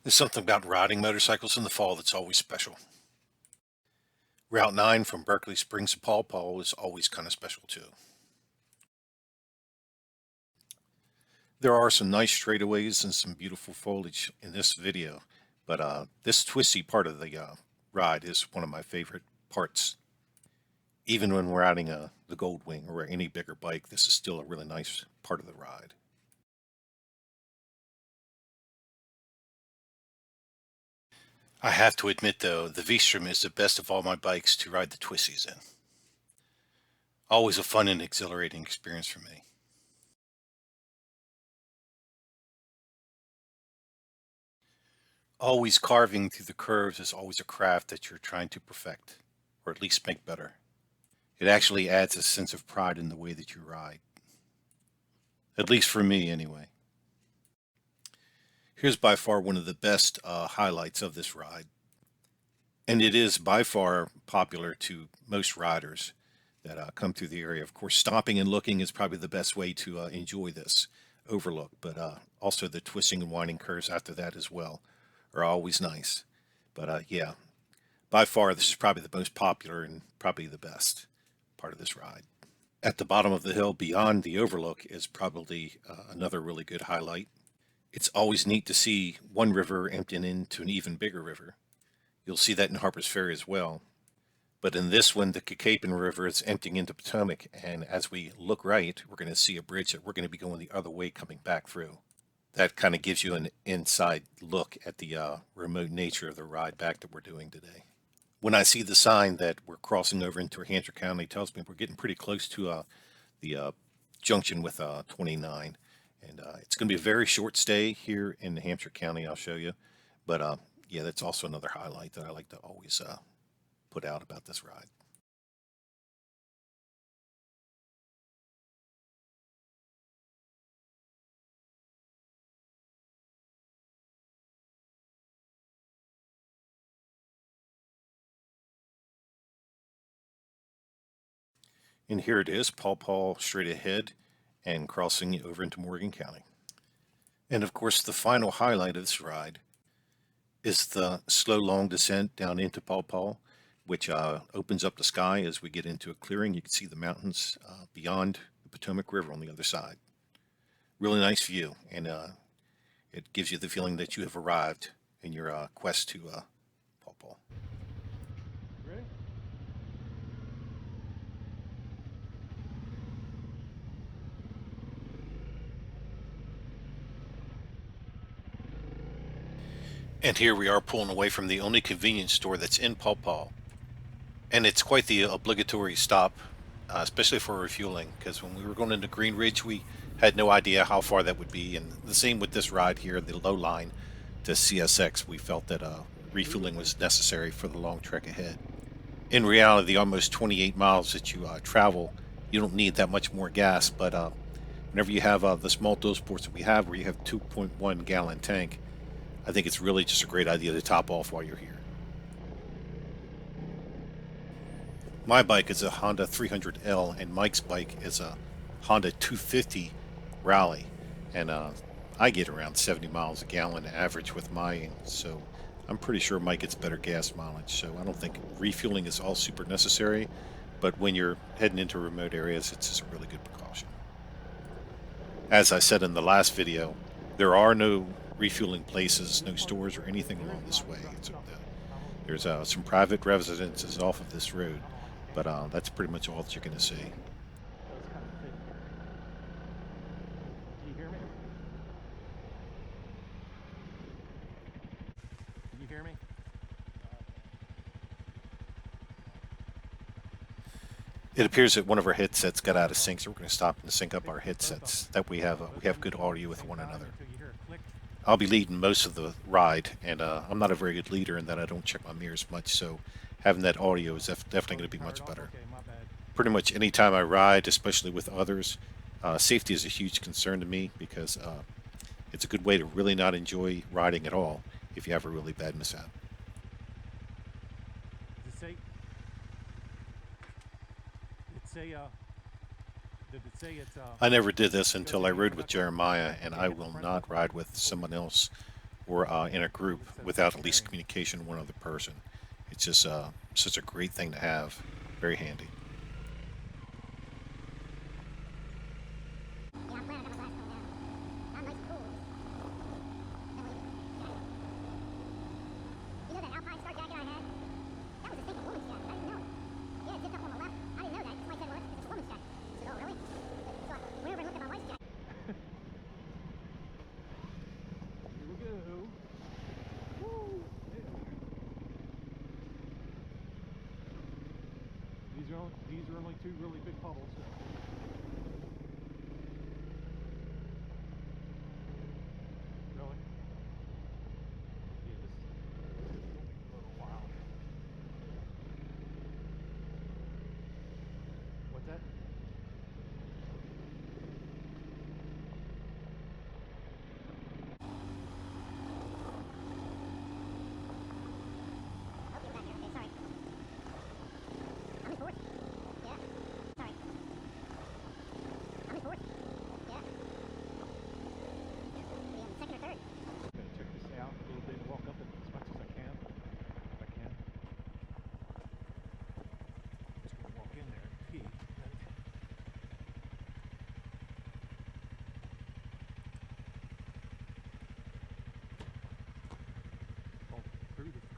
There's something about riding motorcycles in the fall that's always special. Route 9 from Berkeley Springs to Paw Paw is always kind of special too. There are some nice straightaways and some beautiful foliage in this video, but this twisty part of the ride is one of my favorite parts. Even when we're riding the Goldwing or any bigger bike, this is still a really nice part of the ride. I have to admit though, the V-Strom is the best of all my bikes to ride the twisties in. Always a fun and exhilarating experience for me. Always carving through the curves is always a craft that you're trying to perfect, or at least make better. It actually adds a sense of pride in the way that you ride. At least for me, anyway. Here's by far one of the best highlights of this ride. And it is by far popular to most riders that come through the area. Of course, stopping and looking is probably the best way to enjoy this overlook, but also the twisting and winding curves after that as well are always nice. But yeah, by far, this is probably the most popular and probably the best part of this ride. At the bottom of the hill beyond the overlook is probably another really good highlight. It's always neat to see one river emptying into an even bigger river. You'll see that in Harper's Ferry as well. But in this one, the Capon River is emptying into Potomac, and as we look right, we're going to see a bridge that we're going to be going the other way coming back through. That kind of gives you an inside look at the remote nature of the ride back that we're doing today. When I see the sign that we're crossing over into Hampshire County, it tells me we're getting pretty close to the junction with 29. And it's going to be a very short stay here in Hampshire County, I'll show you. But yeah, that's also another highlight that I like to always put out about this ride. And here it is, Paw Paw straight ahead and crossing over into Morgan County. And of course, the final highlight of this ride is the slow, long descent down into Paw Paw, which opens up the sky as we get into a clearing. You can see the mountains beyond the Potomac River on the other side. Really nice view, and it gives you the feeling that you have arrived in your quest to Paw Paw. Ready? And here we are pulling away from the only convenience store that's in Paw Paw. And it's quite the obligatory stop, especially for refueling, because when we were going into Green Ridge, we had no idea how far that would be. And the same with this ride here, the low line to CSX. We felt that refueling was necessary for the long trek ahead. In reality, the almost 28 miles that you travel, you don't need that much more gas. But whenever you have the small dose ports that we have, where you have 2.1 gallon tank, I think it's really just a great idea to top off while you're here. My bike is a Honda 300L, and Mike's bike is a Honda 250 Rally, and I get around 70 miles a gallon average with mine, so I'm pretty sure Mike gets better gas mileage. So I don't think refueling is all super necessary, but when you're heading into remote areas, it's just a really good precaution. As I said in the last video, there are no refueling places, no stores or anything along this way. There's some private residences off of this road, but that's pretty much all that you're going to see. Do you hear me? Can you hear me? It appears that one of our headsets got out of sync, so we're going to stop and sync up our headsets. That we have good audio with one another. I'll be leading most of the ride, and I'm not a very good leader in that I don't check my mirrors much, so having that audio is definitely going to be much better. Pretty much any time I ride, especially with others, safety is a huge concern to me because it's a good way to really not enjoy riding at all if you have a really bad mishap. Did it say it's I never did this until I rode with Jeremiah, and I will not ride with someone else or in a group without at least communication with one other person. It's just such a great thing to have. Very handy. These are only two really big puddles. Really? Yeah, this is a little wild. What's that?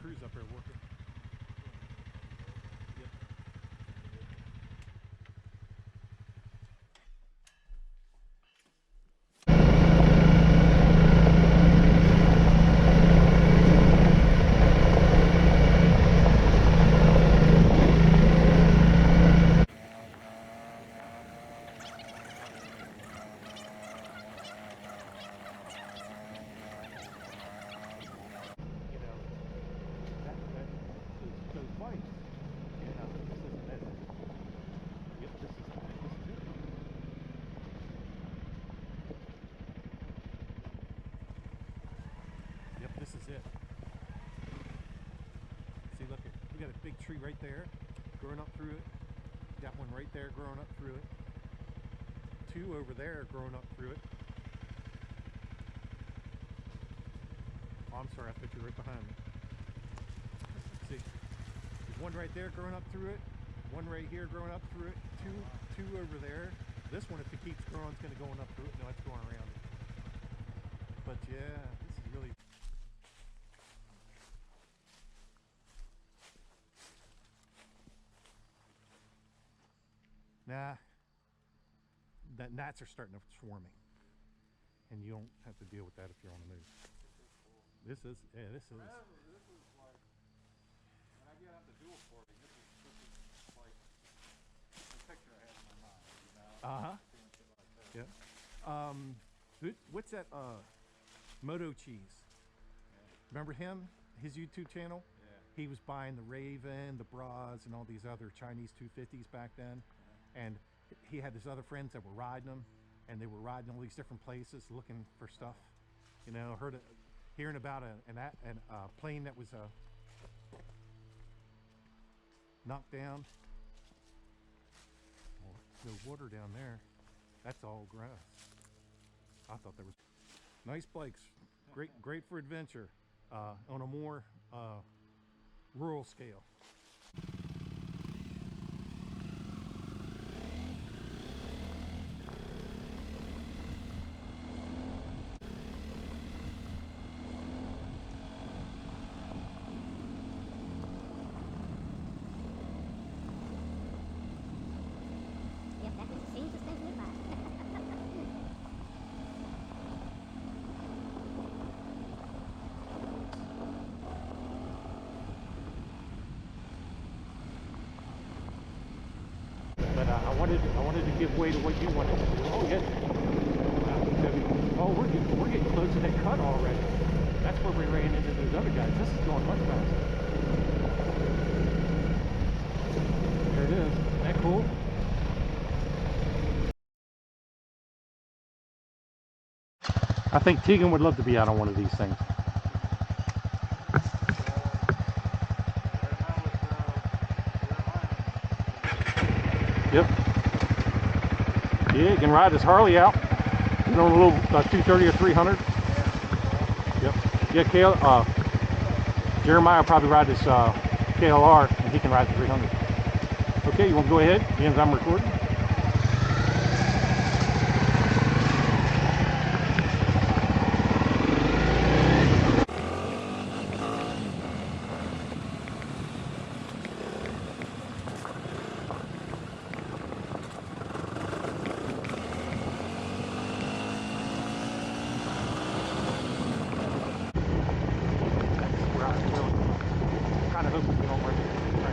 Crew's up there working. Yep. This is it. See, look, we got a big tree right there, growing up through it. Got one right there growing up through it. Two over there growing up through it. Oh, I'm sorry, I put you right behind me. See, there's one right there growing up through it. One right here growing up through it. Two over there. This one, if it keeps growing, it's going to go up through it. No, it's going around it. But yeah, this is really... Nah, the gnats are starting to swarming, and you don't have to deal with that if you're on the move. This is, yeah, this is. This is like, when I get out the dual porting, this is like the picture I had in my mind, you know? Seeing shit like that. Yeah. What's that? Moto Cheese. Yeah. Remember him? His YouTube channel. Yeah. He was buying the Raven, the Bras, and all these other Chinese 250s back then. And he had his other friends that were riding them, and they were riding all these different places looking for stuff. You know, hearing about a plane that was knocked down. Well, there's no water down there. That's all grass. I thought there was nice bikes, great for adventure on a more rural scale. But I wanted to give way to what you wanted to do. Oh yeah. Oh, we're getting close to that cut already. That's where we ran into those other guys. This is going much faster. There it is. Isn't that cool? I think Tegan would love to be out on one of these things. Yep. Yeah, he can ride his Harley out. You know, a little 230 or 300. Yep. Yeah, Jeremiah will probably ride this KLR, and he can ride the 300. Okay, you want to go ahead? Again, I'm recording. Kind of hope we can all right there.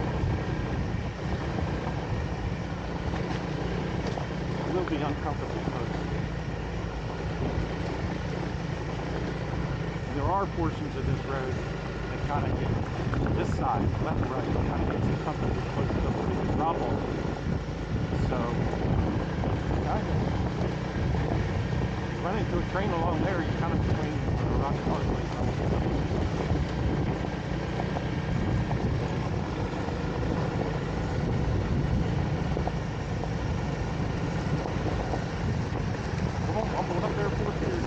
It will be uncomfortable because there are portions of this road that kind of get this side, left and right, kind of gets uncomfortably close to the drop off. So, run into a train along there, you're kind of between a rock and hard place. I'm going up there for a period.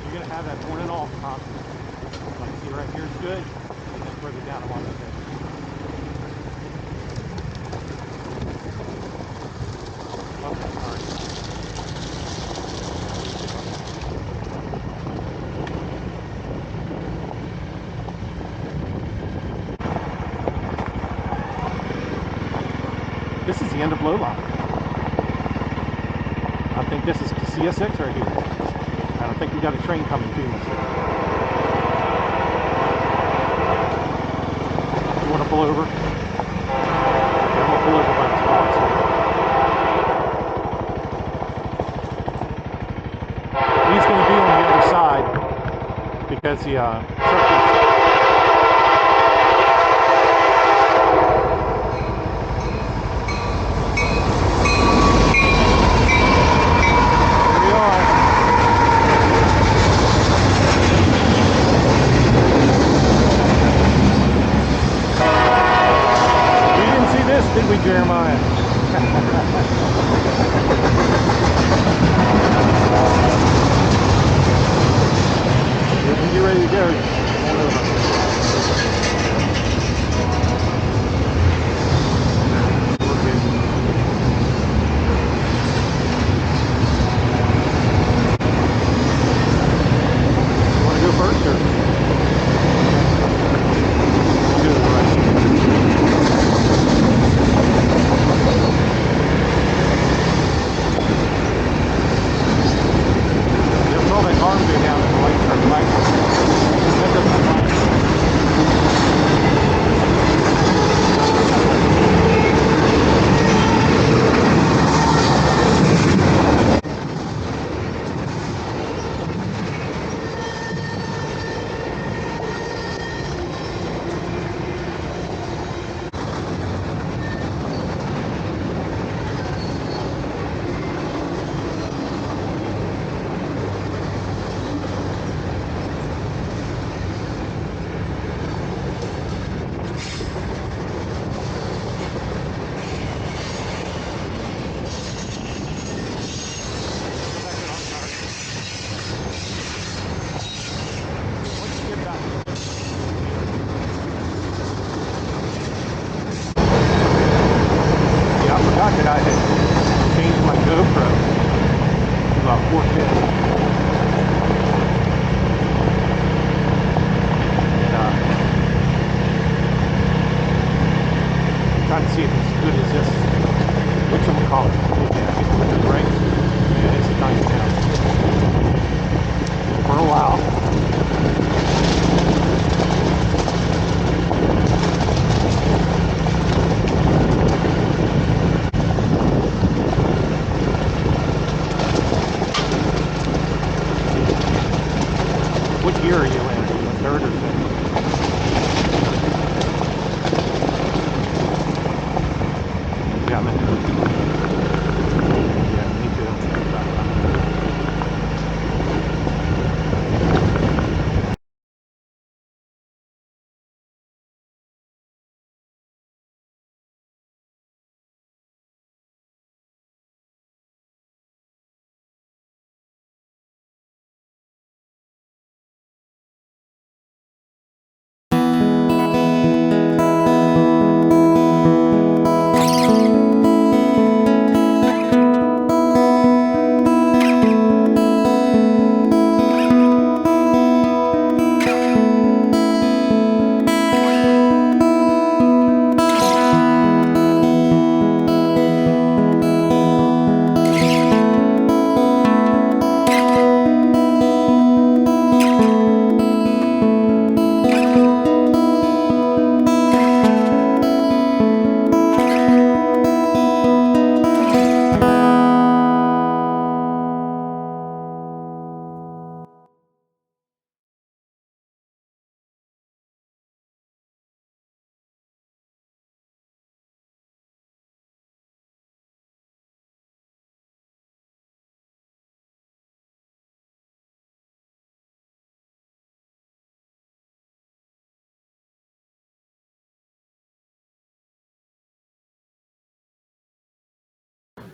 You're going to have that on and off constant. Like, see right here is good, and then further down along the edge. Okay, all right. This is the end of low line. I think this is CSX right here. And I think we got a train coming too. You want to pull over? I'm going to pull over by the spots. He's going to be on the other side because the truck is... Did we, Jeremiah? When you're ready to go, come over. We're good. You want to go first, or? We'll do it right. Arm go down and the lights are black. That doesn't matter. Yeah, I forgot that I had changed my GoPro to 450. And trying to see if it's as good as this. Whatchamacallit? Yeah, get the brakes. Yeah, it's nice now. For a while. What gear are you in? A third or second? Yeah, I'm in third. Yeah, me too. About time.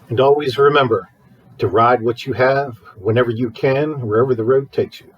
And always remember to ride what you have whenever you can, wherever the road takes you.